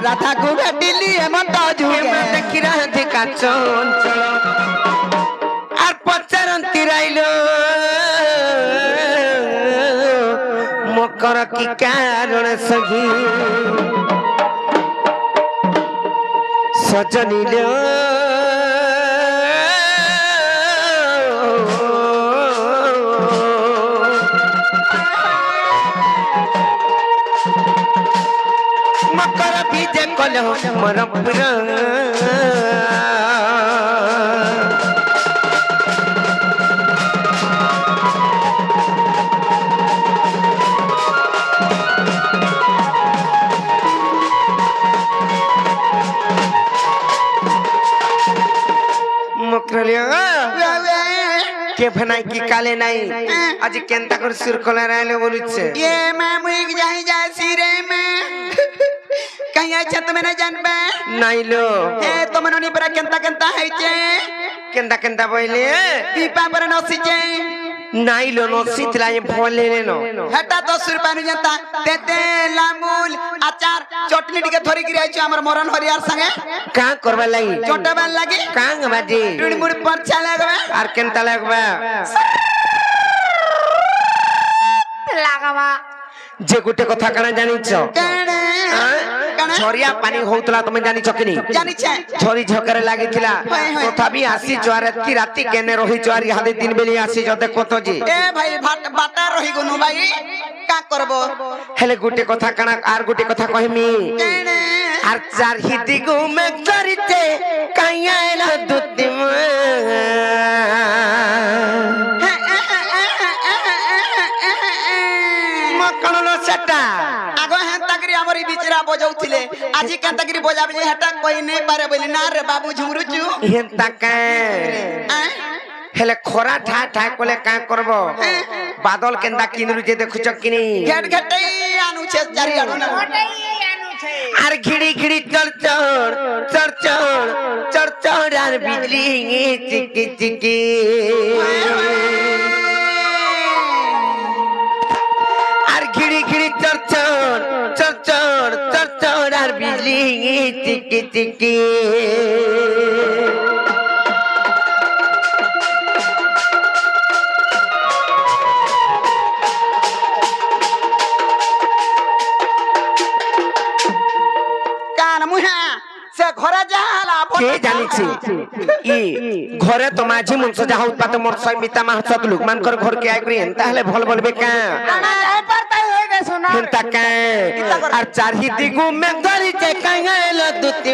राधा को भेटिली हेमंत जुगे देखी राधिका चंचल আর পচারন্তি রাইল মকর কি কারণ সখী সজনিল মকর বিজে কল মর পুরা के भनाई की काले नहीं आज केंता कर सिर कोला रायले बोलुछे ये मैं मुइक जाई जासी रे मैं कहीं अच्छा तो मैंने जानबे नहीं लो ए तो मनोनी पर केंता केंता है चे केंता केंता बोले दीपा पर नसी चे नहीं लो नो सीतला ये भोले ले नो हटा तो सुरपानु जनता तेते लामूल अचार चटनी टिके थोरी गिरी आइछ हमर मरन हरियार संगे का करबा लगी चोटबान लागी का बाजी टुड़मुड़ परछा लगबे आर केंता लगबा लगावा जे गुटे कथा काना जानिछ झरिया पानी होतला तुम जानि छकिनी जानि छे झरी झकरे लागिथिला तथापि आसी जोरे की राती केने रही जोरी हादे दिन बेली आसी जो देखो तो जी ए भाई बाटा रही गनु भाई का करबो हेले गुटे कथा काना आर गुटे कथा कहिमी आर चार हिदी गु में करिते कायाला दुतिम मकणलो सटा हमरी बिचरा बजाउथिले आजी केंतागिरी बजाबे जे हटा कोई नै पारे बोली ना रे बाबू झुमरुचु हेंता का हेले खरा ठा ठा कोले का करबो बादल केंदा किनरु जे देखुछ किनी घेट घेटै आनु छे चारि आनु ना आर घिड़ी घिड़ी चढ़ चढ़ आर बिजली चिकी चिकी आर घिड़ी घिड़ी चढ़ आर बिजली चिकी चिकी घरे जाला के जानि छी ई घरे तो माझी मुंस जा उत्पात मोर समिता मा सत लोक मान कर घर के आइ करी एंता हले भल बोलबे का जाय पड़ता होइबे सुना एंता का आर चारही दिगु में गरी जे कांगल दुति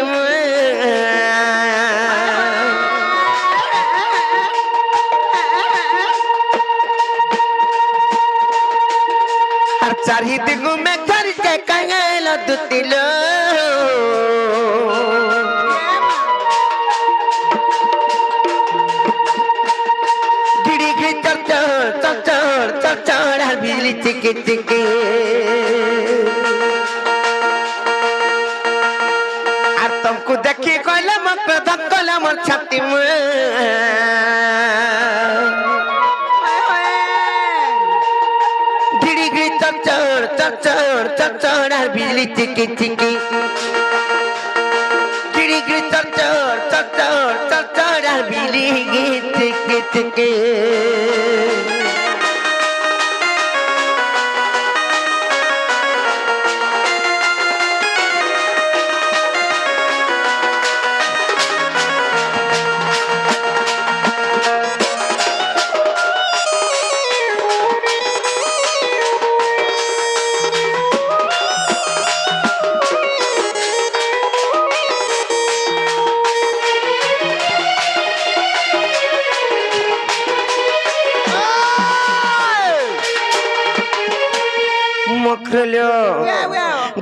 आर चारही दिगु में गरी जे कांगल दुति लो चढ़ बिजली चिकी चिकी आर तुमको देखी कहले मक धक्कल मोर छाती में गिड़ी गिड़ी चढ़ बिजली चिकी चिकी गिड़ी गिड़ी चढ़ बिजली चिकी चिकी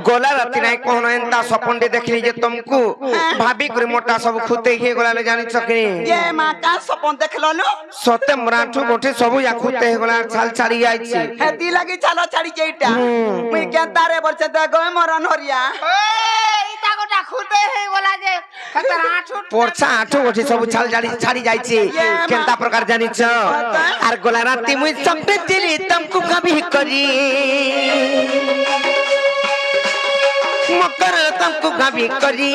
गोला राती नहीं कहना एंता सपन देखली जे तुमको भाभी करे मोटा सब खुते ही गोला ले जानि सकनी ये मां का सपन देखलो लो सते मराठू गोठे सब या खुते ही गोला छाल छाड़ी जाई छी हेती लागी छालो छाड़ी जेटा मुई केंता रे बरसे त गय मरन हरिया ए इता गोटा खुते ही गोला जे खतर आठू पोरछा आठू गोठे सब छाल छाड़ी जाई छी केंता प्रकार जानि छ आर गोला राती मुई सपने दिली तुमको कभी करी मकर तुमको गावी करी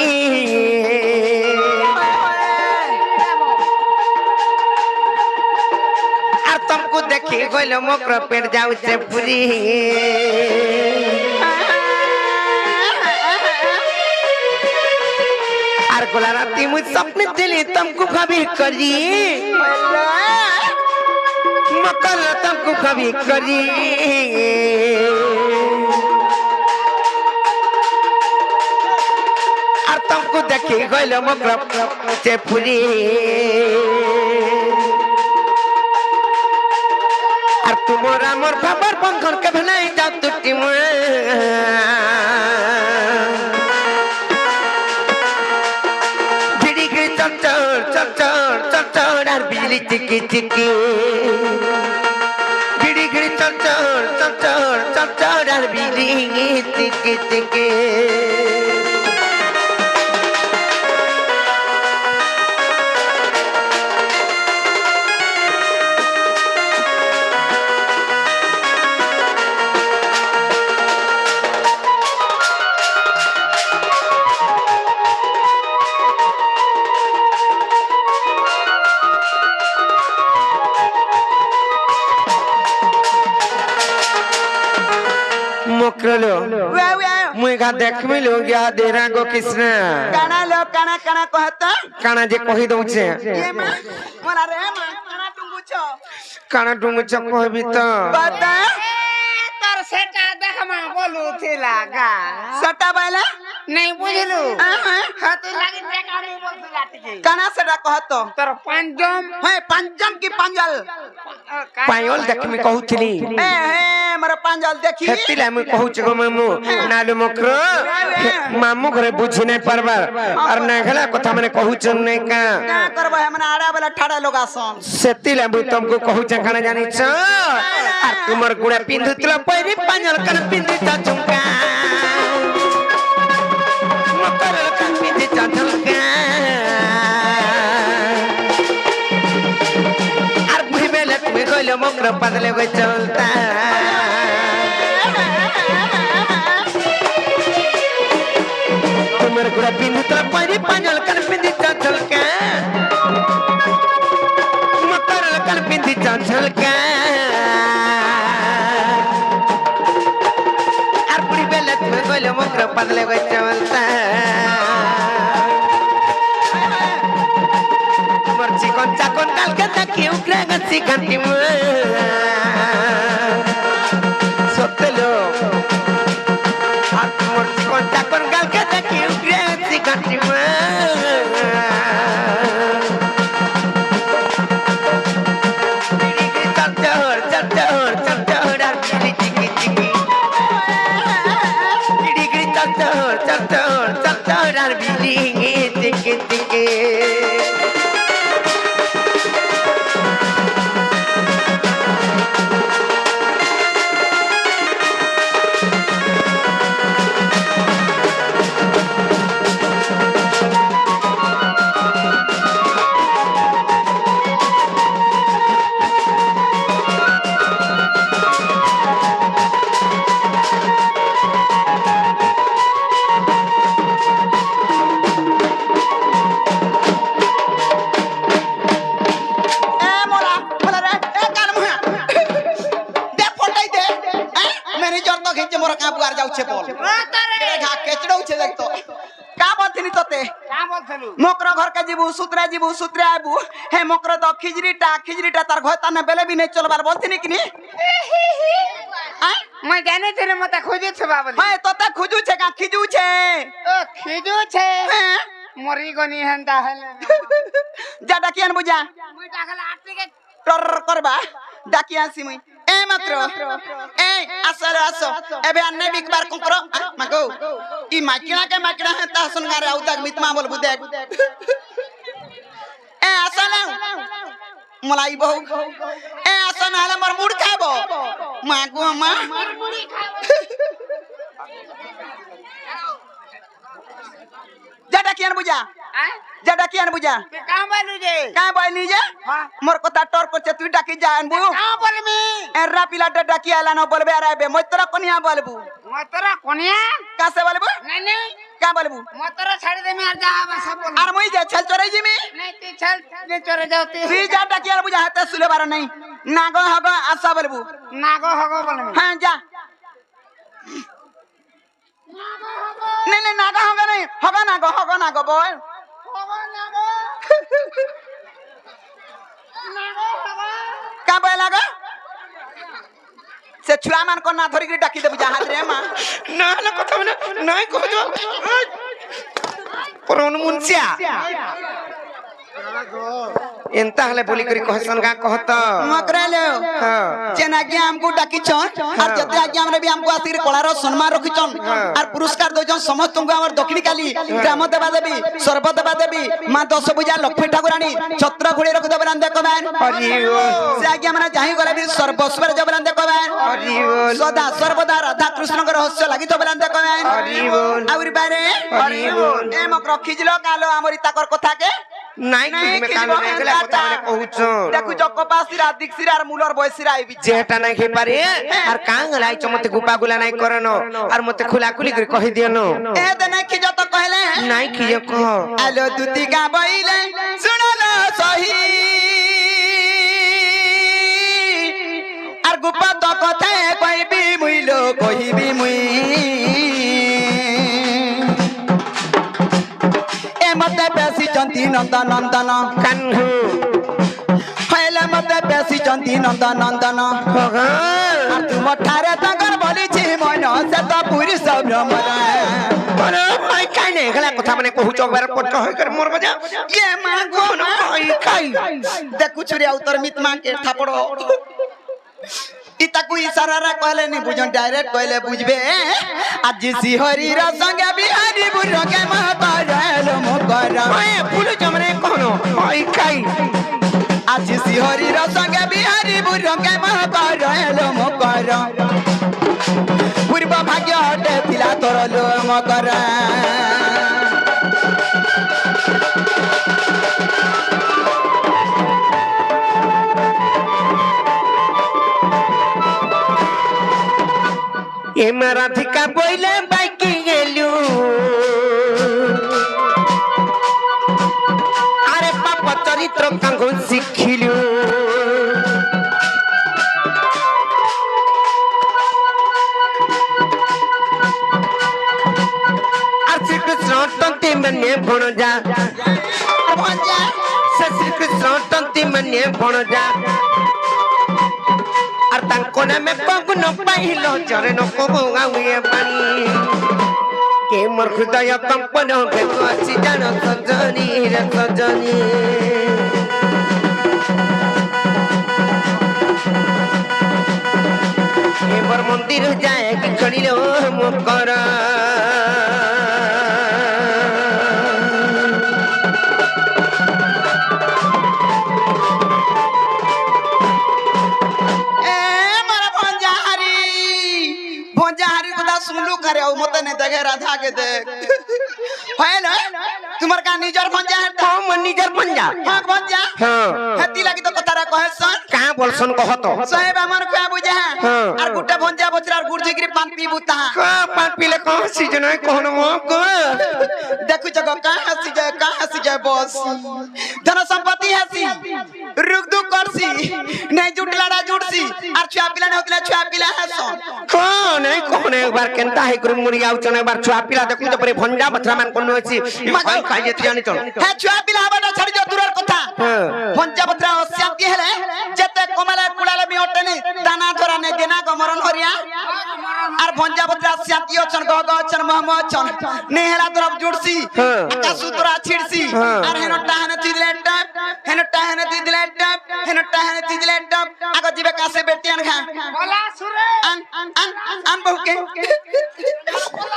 और तुमको देखी गइल मकर पेट जाऊ से पूरी और गोला राती मुझ सपने दिली तुमको गावी करी मकर तुमको गावी करी और तुमको देखी गइल मकर से पूरी और तुमरा मोर खबर पंखन के बनाई जाओ तुटी भिड़ी के चर और बिजली चिकी चिकी भिड़ी के चर और बिजली चिकी चिकी मोकरलो मुई गा देख मिलो गया देरा गो कृष्ण काना लो काना काना कहता काना जे कहि दउ छे ये मां मोला रे मां काना टुंगु छ काना डुंग च कहबी त बता तोर सेटा देख मां बोलू थिला गा सटा बायला नहीं बुझलू हाँ। हाथ लागी देखा नहीं बोलू लाटी काना सेटा कहतो तोर पंजम है पंजम की पंजल पायल देख मी कहउथली हे मोर पंजल देखी हेतिला मी कहू छ गो मामू नालो मोकरो मामू घरे बुझी नै परबार और नै घला कथा माने कहू छ नै का क्या करबो हमन आड़ा वाला ठाड़ा लोग आसन सेतिला मी तुमको कहू छ खाना जानी छ और तुमर गुड़ा पिंधुतला पैरी पांजल कन पिंधि छ झुमका मकर कन पिंधि छ झुमका और मुहि बेले तुम्हें गइलो मकर पदले गइ चलता तुमर गुड़ा पिंधुतला पैरी पांजल कन पिंधि छ झुमका मकर कन पिंधि छ झुमका गइलो मकर पदले गइ चलता तुमर चिकन चाकन काल के देखी उकरा गसी घंटी सतलो आ तुमर चिकन चाकन काल के देखी उकरा गसी घंटी मोकरो घर के जीबू सूत्रे आबू हे मोकरो तो खिजरीटा तार घोता न बेले भी नहीं चलबार बोलथिनी किनी मैं जाने तेरे मत खोजे छ बाबली हाय तोते खुजू छे का खिजू छे ओ खिजू छे मरी गनी हंदा हले जा डाकियान बुझा मुई डाकला आटी के टर करबा डाकियान सी मुई ए मकरो ए आसो एबे अन्ने बिक बार कुकरो मगो ई माकिना के माकिना है ता सुन गारे आउ तक मितमा बोल बुदे ए आसला मलाई बहु ए आसन हाले मोर मुड़ खाबो मागो मा যা ডাকি আন বুঝা যা ডাকি আন বুঝা কাম বলু যে কাঁ বইলি যে মোর কথা টর করছে তুই ডাকি যা আনবু কাম বলমি এরা পিলাটা ডাকি আলা ন বলবে আর আইবে মই তোরা কোনিয়া বলবু মতরা কোনিয়া কাছে বলবু নাই নাই কা বলবু মতরা ছাড়ি দেমি আর যা ভাষা বল আর মই যে ছল চরাই জিমি নাই তুই চল যে চরে যাওতি তুই যা ডাকি আর বুঝা হাতে সুলে বার নাই নাগ হগ আশা বলবু নাগো হগো বলমি হ্যাঁ যা नहीं नहीं नागा होगा नहीं होगा नागो बोल হগো নাগো নাগো হগো का बोल लागो से छुआ मान को ना थोड़ी की डाकी दे बुझा हाथ रे मां না না কথা বলে নাই কহ পরন মুনসিয়া এন্তা হলে বলি করি কহসন গা কহত मकरे ले जेना कि हमको डाकी छन और जते आगे हमरे भी हमको आसिर कलार सम्मान रखी छन और पुरस्कार दो जन समस्त को हमर दक्षिणी काली ग्राम देवा देवी सर्व देवा देवी मां दश भुजा लक्ष्मी ठाकुरानी छत्र घोड़ी रख देबन देखो बैन हरि बोल से आगे हमने जाहि गले भी सर्वस्वर जबरन देखो बैन हरि बोल सदा सर्वदा राधा कृष्ण के रहस्य लागि तो बलान देखो बैन हरि बोल आउरी बारे हरि बोल ए मक रखिजिलो कालो हमरी ताकर कथा के নাই কি মে কালো নাই গলা কথা মানে কহুছ দেখু জকপাসিরা দিক্সিরার মুলর বয়সিরা আইবি যেটা নাই হে পারে আর কাঙ্গলাই চমতে গুপা গুলা নাই করনো আর মতে খোলা খুলি করে কহি দিয়নো এ দে নাই কি যত কইলে নাই কি কহ আলো দুতি গা বইলে শুনলো সহি আর গুপা তো কথা কইবি মুইলো কইবি মুই এ মতে বেশি চন্তি নন্দন নন্দন কানহু হইলে মতে বেশি চন্তি নন্দন নন্দন আর তুম ঠারে তাঙ্কর বলিছি মন সে তো পুরি সব ভ্রমণ আরে ভাই কাই নাই গলা কথা মানে কহুছ বার পট হই করে মোর বাজা ये मां गो কোন ভাই কাই देखु छुरिया उतर मित मां के थापड़ो इताकू इशारा रा कहले नि बुझन डायरेक्ट कहले बुझबे आज सिहरी रा संगे बिहारी बुढ़ो के महता रहलो मोकर ওই ফুলু জমরে কোন ভাই কাই आज सिहरी रा संगे बिहारी बुढ़ो के महता रहलो मोकर पूर्व भाग्य हटे थिला तोर लो मोकर এ মারাধিকা বইলে বাইকি গেলু আরে পাপ চরিত্র কাঙ্গ শিখিলু আর শ্রীকৃষ্ণ তন্তি মানে ভণজা সে শ্রীকৃষ্ণ তন্তি মানে ভণজা আর তাঙ্কো নামে পগুন পাইল চরণ কবুয়ে পানি কে মোর হৃদয় কম্পন ভেদ আছে জান সজনী রে সজনী হে মোর মন্দির যায় কি ছড়িল মুকর सुनलू करे ओ मते ने देखे राधा के देख है ना तुम्हार का निजर भंजा है हम निजर भंजा हां भंजा हां हती लागी तो कतारा कहे सन का बोलसन कहत साहेब हमर का बुझा हां और गुट्टा भंजा बचरार गुरजिगिरी पान पीबू ता का पान पीले कौन सीजन है कौन हो को देखु जगह का हसी जाए बस धन संपत्ति हसी रुक दुख करसी नहीं जुटलाड़ा जुटसी और छुआ पिला न होतला छुआ पिला हसन कौन एक बार केनता है गुरु मुरी आउचन एक बार छुआ पिला देखु तो परे भंडा बथरा मान कोन अछि खाई खाई जेति जानि चल है छुआ पिला हबा छड़ी जो दूरर कथा भंजा बथरा शांति हेले जते कमला कुलाले भी ओटनी दाना धरा ने देना गमरन हरिया और भंजा बथरा शांति अछन गग अछन महम अछन नेहला तरफ जुड़सी का सुतरा छिड़सी और हेनटा हने तिदले टप हेनटा हने तिदले टप हेनटा हने तिदले टप आगो जीवे कासे बेटियान खा बोला सुरे अन बहु के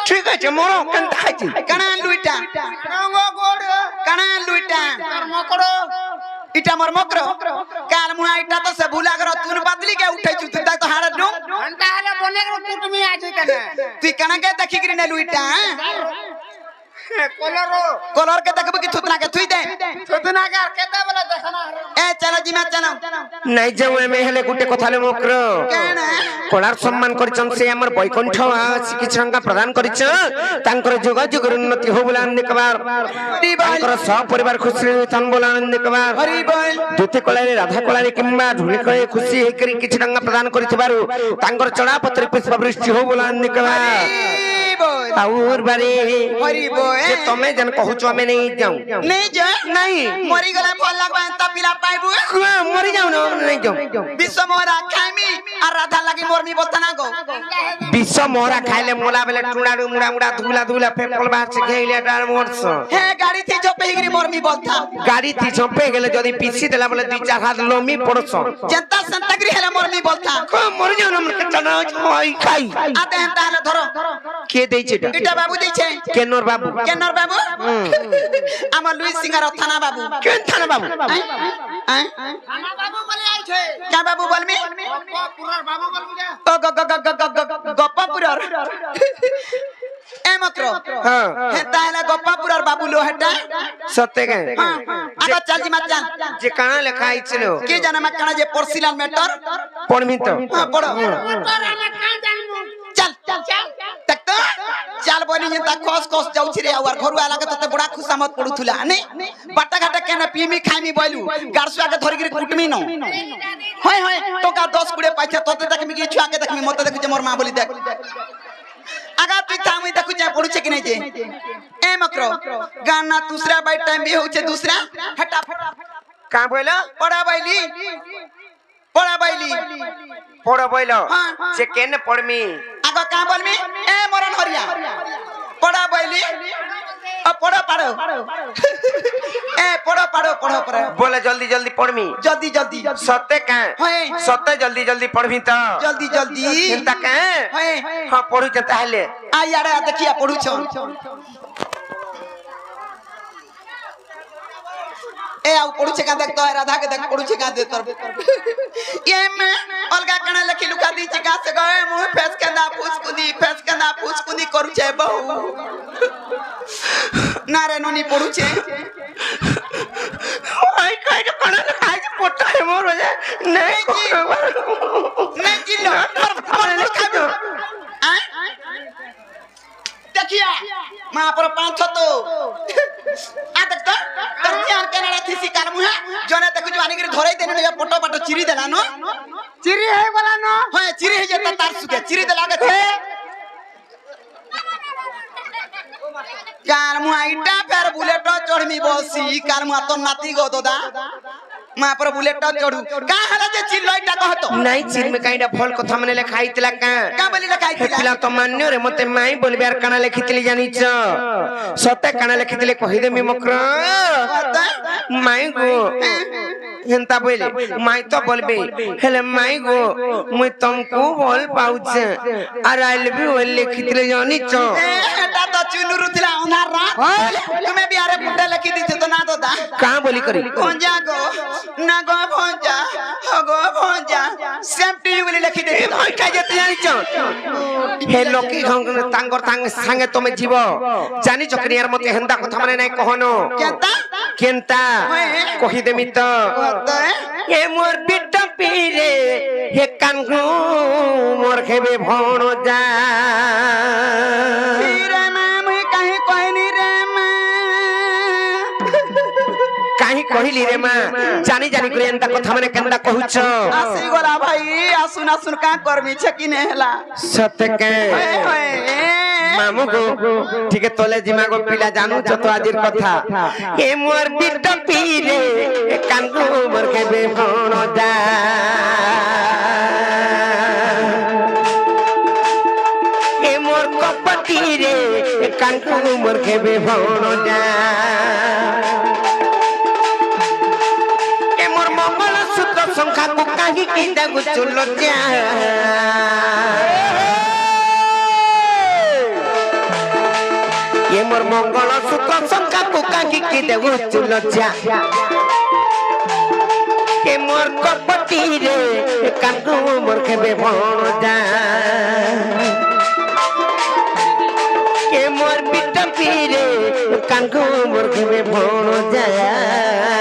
ठीक है मोरो केनता है कणा लुइटा रंगो गोड़ कणा लुइटा कर मकड़ो इटा मोर मकरो काल मुहा इटा तो से भूला कर तुन बदली के उठै छु तक तो हाड़ नु घंटा हले बने के टूट में आ जाई कने तू कणा के देखि गिरी ने लुइटा কলরো कलर के देखबो कि थुतना के थुई दे সুতনা কার কেতে বলে দেখনা ए चलो जिमा चलो নাই যাও এমে হেলে গুটে কথালে মক্র কেন কলার সম্মান করিছন সে আমার বৈকুণ্ঠ চিকিৎসা প্রদান করিছ তাঙ্কর যোগ যোগর উন্নতি হো বলে আনন্দ কবার তাঙ্কর সব পরিবার খুশি হইতন বলে আনন্দ কবার हरि बोल দুতি কলারে রাধা কলারে কিংবা ঢুলি কলারে খুশি হই করি কিছু টাকা প্রদান করিতবারু তাঙ্কর চড়া পত্র পুষ্প বৃষ্টি হো বলে আনন্দ কবার हरि बोल और बारे हरि बोल যে তুমি যেন কহুছো আমি নেই যাও नहीं जा নাই मरी गला फल लगबा त पिला पाइबू মরি যাও না নেই যাও विश्व मोरा खाइमी और राधा लगी मोरमी बोलता ना गो বিশ্ব মরা খাইলে মোলা বেলে টুড়াড়ু মুড়া মুড়া ধুলা ধুলা ফেফল বাহছে খেইলে ডার মরছ हे गाड़ी थी जो पेगरी मोरमी बोलता গাড়ি থি ঝপে গেলে যদি পিছি দেলা বলে দুই চার হাত লমি পড়ছ जनता संतगरी हेला मोरमी बोलता মরি যাও না মরকে টানা খাই খাই आते हैं ताले धरो কে দেইছে এটা इटा बाबू दैछे কেনর বাবু केनर बाबू আমার লুই সিঙ্গার থানা বাবু কেন থানা বাবু থানা বাবু বলে আইছে क्या बाबू बोलमी পুরার বাবু বলবি না ओ गप्पापुरर ए मक्रो হ্যাঁ हेता हेला गप्पापुरर बाबू लो हेटा সত্যি কে हां आगा चल जी मत चल যে কানা লেখা আইছিল के जाने मैं कणा जे पोर्सिलान मैटर পড়মি তো हां पढ़ो তোর আমি কাঁ জানমু चल चल चल तक तो चल बोली जे ता कोस कोस जाउ छी रे और घरु आला के तते बड़ा खुशामत पडुथुला ने बाटा घाटा केना पीमी खाइमी बोलू गारसुआ के धरि के कुटमी न होय होय तो का 10 गुडे पाइछे तते देखमी कि छुआ के देखमी मते देखु जे मोर मां बोली देख आगा तू थामी देखु जे पडु छे कि नै जे ए मकरो गाना दूसरा बाई टाइम भी हो छे दूसरा हटा फटा কা বইলো पड़ा बैली পড় বইলো হ্যাঁ। সে কেন পড়মি आगा का बोलमी ए मरन हरिया पड़ा बैली अब पड़ो पाड़ो ए पड़ो पाड़ो पड़ो पड़ो बोले जल्दी जल्दी पढ़मी जल्दी जल्दी सत्य का होय सत्य जल्दी जल्दी पढ़मी तो जल्दी जल्दी चिंता का होय हाँ पढ़ू ताहले आ यारे देखिया पढु छ ए आउ पढु छ का देख तो राधा के देख पढु छ का दे तोर ये में अलगा कणा लखी लुका दी छ का से गए मुंह फेस के ना पूछ कुंदी करू छ बहु ना रे नोनी पढु छ आई काई के पढ़ा खाई के पोटा है मोर हो जाए नहीं जिल्लो पर खाबो देखिया मां पर पांच छ तो आ देख तो तर ध्यान केना थी शिकार मुहा जने देखु जवानी के धरई देने ने फोटो पाटो चिरी देला न চিরি হই বলা ন होय चिरी हे जता तार सुके चिरी देला के छे कार मुआ इटा फेर बुलेट चढ़मी बसी कार मुआ तो नाती गो दोदा मां पर बुलेट चढ़ू का हला जे चिल्लइटा कहतो नहीं चिर में काईडा फल कथा मने लिखाई तला का बोली लखाई हे पिला तो मान्य रे मते माई बोलबे यार काना लिखितली जानी छ सत्य काना लिखितले कहि दे मी मकर माई गो हेंता बोले माई तो बोलबे हेले माई गो मुई तुमको बोल पाउछे और आई लव यू लिखितले जानी छ एटा तो चुनुरु थिला उनार रात तुम्हें भी आरे पुट्टा लिखि दी तो ना दोदा कहां बोली करी भंजा गो ना गो भंजा हो गो भंजा सेम टू यू बोली लिखि दे भाई का जते जानी छ हे लोकी तांगर तांग संगे तुम जीव जानी चकरी यार मते हेंदा कथा माने नाही कहनो केता केनता कहि देमी तो कहता है ए मोर बिट्टा पीरे हे कानगु मोर खेबे भण जा रे नाम कहीं कोई नहीं रे मां काहे कहिली रे मां जानी जानी करे एंता कथा माने केंदा कहूछ आसी गोला भाई आसुन आसुन का करमी छ कि ने हला सत्य के होय मामू गो ठीक है तोले जिमा गो पिला जानू छ तो आजिर कथा ए मोर बिट्टा पीरे हे कानगु मोर खेबे भण जा ए मोर कपटी रे हे कानगु मोर खेबे भण जा ए मोर मंगल सूत्र संख्या को काहे की दागु चुलो जा ये मोर मंगल सूत्र संख्या को काहे की दागु चुलो जा ए मोर कपटी रे कानगु मोर खेबे भण जा ए मोर बिट्टा পীরে কানকু মোর কেবে ভণ যায়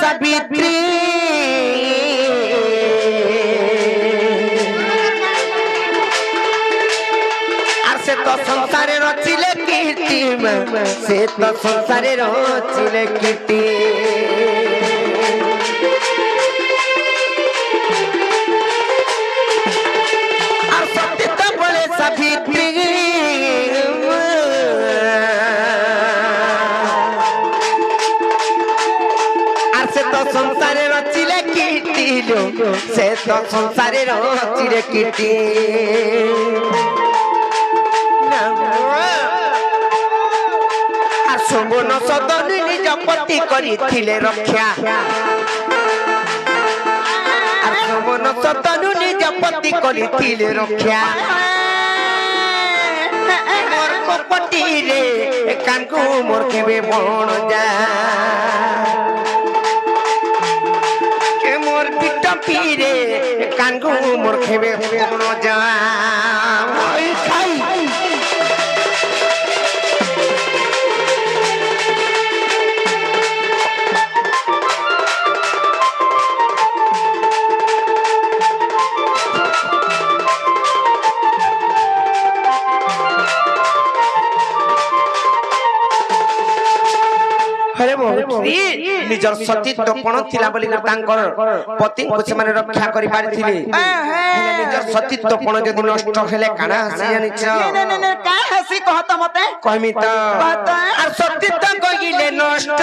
সাবিত্রী আর সে তো সংসারে রচিলে কীর্তি সে তো সংসারে রচিলে কীর্তি আর সত্যি তো বলে সাবিত্রী সংসারে রচিলে কীর্তি সে তো সংসারে রচিলে কীর্তি আর শোভন সদন নিজ পতি করিছিলে রক্ষা আর শোভন সদন নিজ পতি করিছিলে রক্ষা মোর কপটি রে কানকু মোর কেবে বণ যা পীরে কানকু মোর খেবে যা খাই ନିଜର ସତୀତ୍ୱ କଣ ଥିଲା ବୋଲି ତାଙ୍କର ପତିଙ୍କୁ ସେମାନେ ରକ୍ଷା କରି ପାରିଥିଲେ ନିଜର ସତୀତ୍ୱ କଣ ଯଦି ନଷ୍ଟ ହେଲେ କାଣା ହସି ଜାଣିଛ କାଁ ହସି କହ ତ ମତେ କହିମି ତ আর সতীত্ব কইলে নষ্ট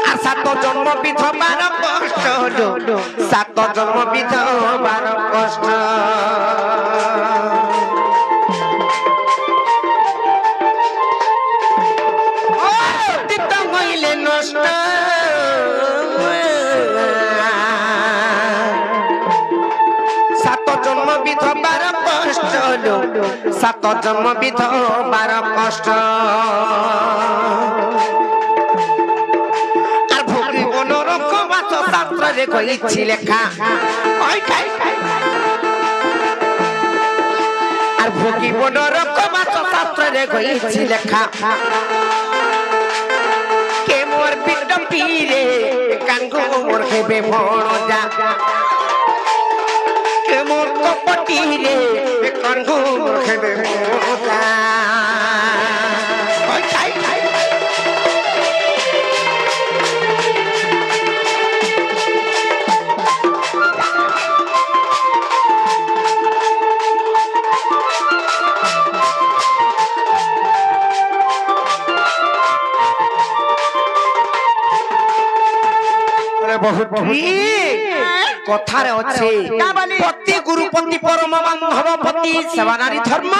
আর সাত জন্ম বিধবার কষ্ট সাত জন্ম বিধবার কষ্ট সাত জন্ম বিধবার কষ্ট আর ভোগিব নরক বাস শাস্ত্রে কইছি লেখা আর ভোগিব নরক বাস শাস্ত্রে কইছি লেখা কে মোর পিণ্ড পীরে কানকু মোর হেবে ভণ যা মোর কপটি রে কানকু মোর খেবে বহুত কথারে আছে পতি গুরুপতি পরম বান্ধব পতি সেবানারি ধর্ম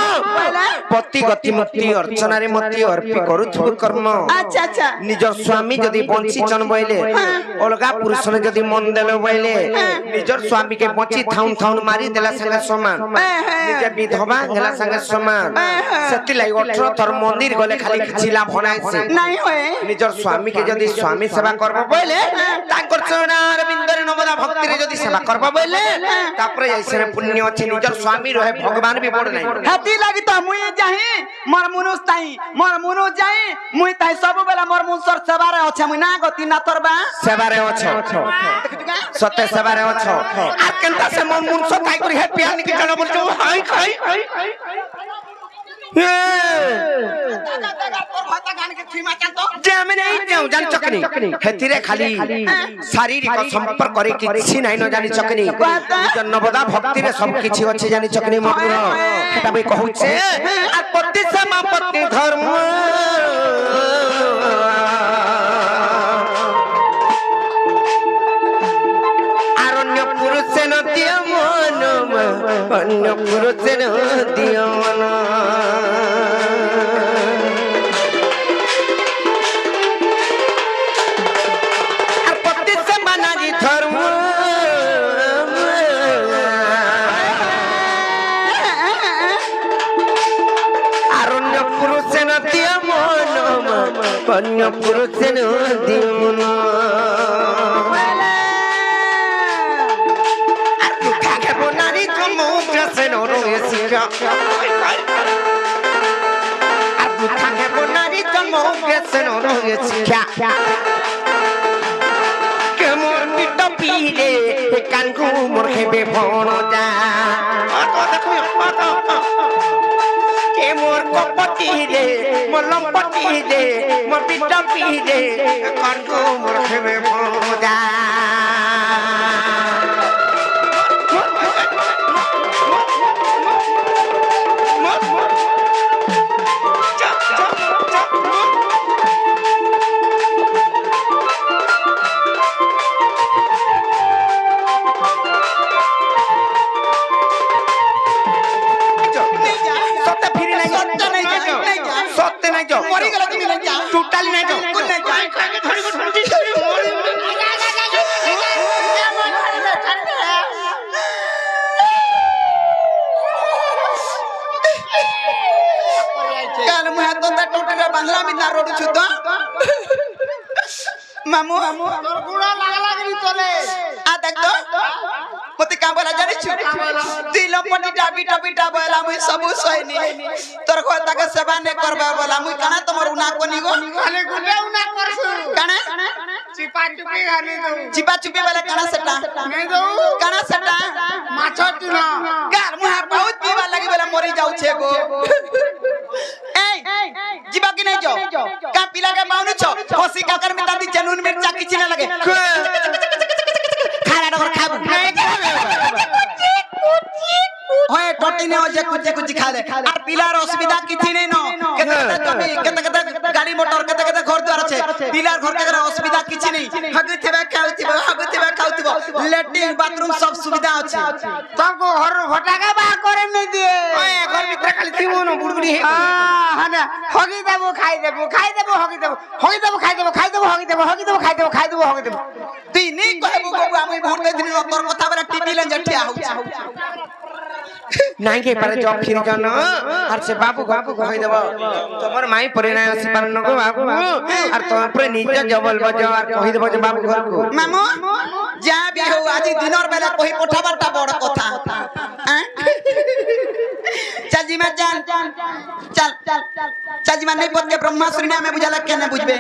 পতি গতি মুক্তি অর্চনারে মতি অর্পি করুথিব কর্ম আচ্ছা আচ্ছা নিজর স্বামী যদি বঞ্চিছন বইলে অলগা পুরুষনে যদি মন দেল বইলে নিজর স্বামীকে বঞ্চি থাউন থাউন মারি দেলা সঙ্গে সমান নিজে বিধবা হেলা সঙ্গে সমান সেতি লাই 18 থর মন্দির গলে খালি কিছু লাভ হনাইছে নাই হয় নিজর স্বামীকে যদি স্বামী সেবা করব বইলে তাঙ্কর চরণার বিন্দরে নমদা ভক্তিরে যদি সেবা করব বইলে তারপরে যাইছে পুণ্য আছে নিজর স্বামী রহে ভগবান বি বড় নাই হাতি লাগি তো মুই যাহি মোর মনুষ যাই মুই তাই সব বেলা মোর মুনসর সেবারে আছে মুই না গতি না তরবা সেবারে অছ সতে সেবারে অছ আর কেনতা সে মন মুনস কাই করি হে পিয়ানি কি জনা বলছো হাই খাই যে আমি নাই যাও জানি চকনি হেতিরে খালি শারীরিক সম্পর্ক করে কিছু নাই ন জানি চকনি জন্মবদা ভক্তিরে সব কিছু আছে জানি চকনি মগ্ন এটা আমি কহুছে আর পতি সমাপতি ধর্ম আরণ্য পুরুষে নদিয়া মন অন্য পুরুষে নদিয়া মন কন্যা পুরুষের দিন আর দুঃখা খাবো নারী জন্ম উঠেছেন শিক্ষা আর দুঃখা খাবো নারী জন্ম উঠেছেন শিক্ষা কেমন পিটা পিলে কানকু মোর হেবে ভণ যা কে মোর কপটি রে মোর লম্পটি রে মোর পিটা পিলে কানকু মোর হেবে ভণ যা মামু তোর গুড়া লাগি তোলে আ দেখ তো মতে কা বলা জানিছ তুই লম্পটি ডাবি ডাবি ডাবলা মুই সবু সইনি তোর কথাকে সেবা নে করবা বলা মুই কানা তোমার উনা কোনি গো খালি গুড়া উনা করছু কানা চিপা চুপি গানি দউ চিপা চুপি বলে কানা সেটা নাই দউ কানা সেটা মাছ তুন গার মুহা বহুত পিবা লাগি বলে মরি যাউছে গো এই जीवा की नहीं जाओ का पिला के माउनु छ खसी काकर में ताती जनून मिर्चा किछि ना लगे खारा डगर खाबु होए टोटी ने जे कुछ कुछ खा ले আর পিলার অসুবিধা কিछि নাই ন কেতে জমি কেতে গাড়ি মোটর কেতে ঘর দ্বার আছে পিলার ঘর কেতে অসুবিধা কিछि নাই হাগুতিবা খাউতিবা লেট্রিন বাথরুম সব সুবিধা আছে তোকে ঘর ফটাকা বা করে নে দিয়ে ওই ঘর ভিতরে খালি থিবো ন বুড়বুড়ি হে হানা হগি দেবো খাই দেবো হগি দেবো খাই দেবো হগি দেবো হগি দেবো তুই নি কহবু গবু আমি ভোট দে দিন তোর কথা বলে টিভি লে জঠিয়া হউছি নাই কে পারে জব ফিরি জন আর সে বাবু ঘরকু কই দেব তোমার মাই পরে নাই আসি পারন গো বাবু আর তোমার পরে নিজ জবল বজ আর কই দেব যে বাবু ঘরকু মামু যা বি হউ আজি দিনর বেলা কই পঠাবারটা বড় কথা चल जी मैं चल चल चल जी मैं नहीं बोल के ब्रह्मा सुनने में बुझाला क्या नहीं बुझबे